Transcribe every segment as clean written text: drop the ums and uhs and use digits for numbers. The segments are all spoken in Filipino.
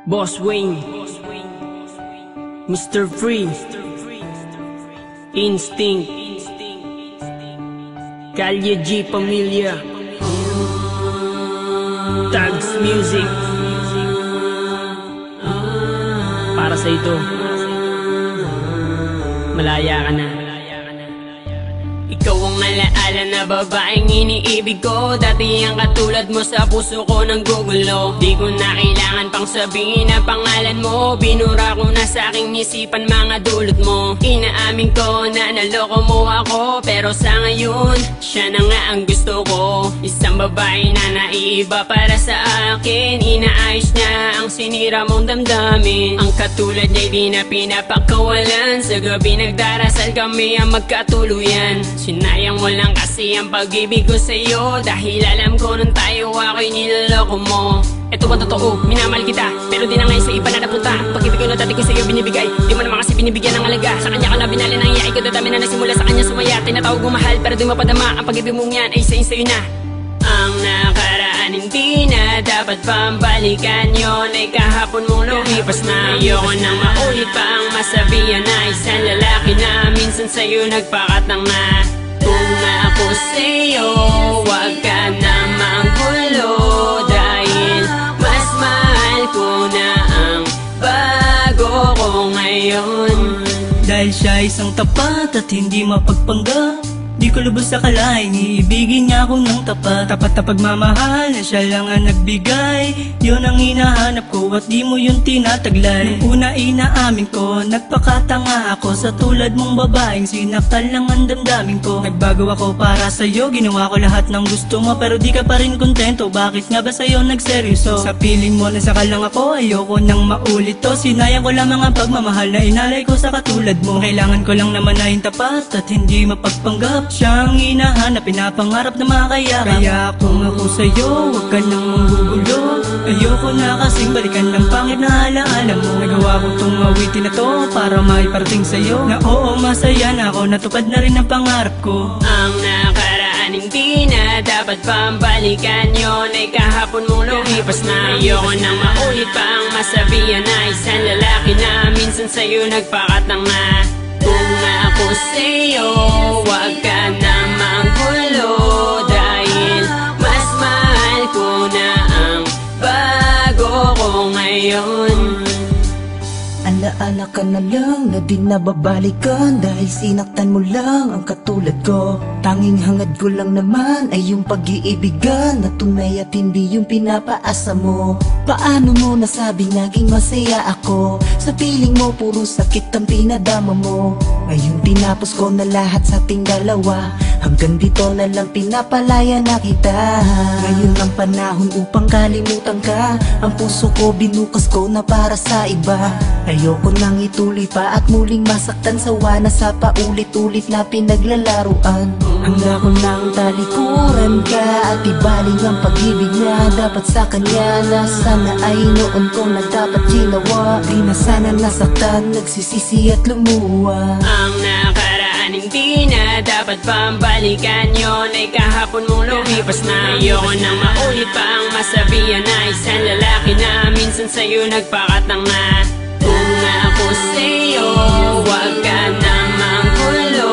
Boss Wayne, Mr. Free, Instinct, Kalye G Pamilya, Tags Music. Para sa ito, malaya ka na. Ikaw ang alaala na babaeng iniibig ko. Dati ang katulad mo sa puso ko nang gugulo. Di ko na kailangan pang sabihin ang pangalan mo. Binura ko na sa aking isipan mga dulot mo. Inaamin ko na naloko mo ako, pero sa ngayon, siya na nga ang gusto ko. Isang babae na naiiba para sa akin. Inaayos niya ang sinira mong damdamin. Ang katulad niya'y di na pinapakawalan. Sa gabi nagdarasal kami ang magkatuluyan. Sinayang mo lang kasi ang pag-ibig ko sa'yo, dahil alam ko nung tayo ako'y niloloko mo. Ito ba totoo? Minamahal kita, pero di na ngayon sa iba na napunta. Pag-ibig ko na dati ko sa'yo binibigay, di mo naman kasi binibigyan ng alaga. Sa kanya ka na binali ng iyay ko, dadami na nasimula sa kanya sumaya. Tinatawag mo mahal, pero di mapadama. Ang pag-ibig mong yan ay sa'yo na. Ang nakaraan hindi na dapat pambalikan, yun ay kahapon mong lumipas na. Ayoko nang maulit pa ang masabihan na isang lalaki na minsan sa'yo nagpakatang na. Kung ako sa'yo, wag ka na manggulo, dahil mas mahal ko na ang bago ko ngayon. Dahil siya isang tapat at hindi mapagpanggap, di ko lubos akalain, iibigin niya ako ng tapat. Tapat na pagmamahal na siya lang ang nagbigay, yun ang hinahanap ko at di mo yun tinataglay. Nung una inaamin ko, nagpakatanga ako sa tulad mong babaeng sinaktan lang ang damdamin ko. Nagbago ako para sa'yo, ginawa ko lahat ng gusto mo, pero di ka pa rin kontento. Bakit nga ba sa'yo nagseryoso? Sa piling mo na saka lang ako, ayoko nang maulit to. Sinayang ko lamang ang pagmamahal na inalay ko sa katulad mo. Kailangan ko lang naman na yung tapat at hindi mapagpanggap. Siyang hinahanap, pinapangarap na makakayakap. Kaya kung ako sa'yo, huwag ka nang manggugulo. Ayoko na kasing balikan ng pangit na alaala mo. Nagawa ko tong awitin na to para maiparating sa'yo na oo, masaya na ako, natupad na rin ang pangarap ko. Ang nakaraan hindi na dapat pambalikan, yun ay kahapon mong lumipas na. Ayoko nang maulit pa ang masabihan na isang lalaki na minsan sa'yo nagpakatang na. Kung ako sa'yo, wag ka na manggulo, dahil mas mahal ko na ang bago ko ngayon. Alaala ka na lang na di nababalikan, dahil sinaktan mo lang ang katulad ko. Tanging hangad ko lang naman ay yung pag-iibigan na tunay at hindi yung pinapaasa mo. Paano mo nasabing naging masaya ako? Sa piling mo puro sakit ang pinadama mo. Ngayon tinapos ko na lahat sa ating dalawa, hanggang dito na lang pinapalaya na kita. Ngayon ang panahon upang kalimutan ka, ang puso ko binukas ko na para sa iba. Ayoko nang ituloy pa at muling masaktan, sawa na sa paulit-ulit na pinaglalaruan. Handa ko nang talikuran ka at ibaling ang pag-ibig na dapat sa kanya, na sana ay noon ko na dapat ginawa. Di na sana nasaktan, nagsisisi at lumuwa. Ang nakaraan hindi na dapat pambalikan, yun ay kahapon mong lumipas na. Ayoko nang maulit pa ang masabihan na isang lalaki na minsan sa'yo nagpakatang na. Kung ako sa'yo, wag ka na manggulo,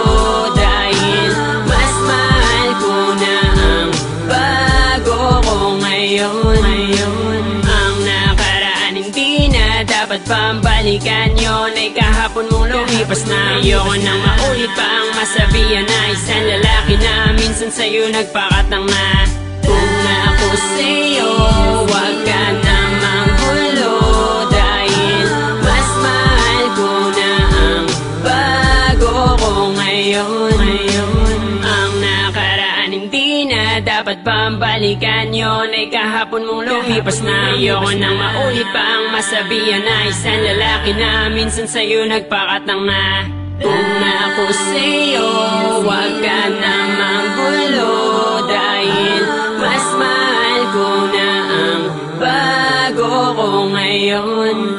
dahil mas mahal ko na ang bago ko ngayon. Ang nakaraan hindi na dapat pambalikan, yun ay kahapon mong lumipas na. Ayoko nang maulit pa ang masabihan na isang lalaki na minsan sa'yo nagpakatang na. Kung ako sa'yo, wag ka na manggulo, dahil mas mahal ko na ang bago ko ngayon. Ang nakaraan hindi na dapat pambalikan, yun ay kahapon mong lumipas na. Ayoko nang maulit pa ang masabihan na isang lalaki na minsan sa'yo nagpakatang na. Kung ako sa'yo, wag ka na manggulo, dahil mas mahal ko na ang bago ko ngayon.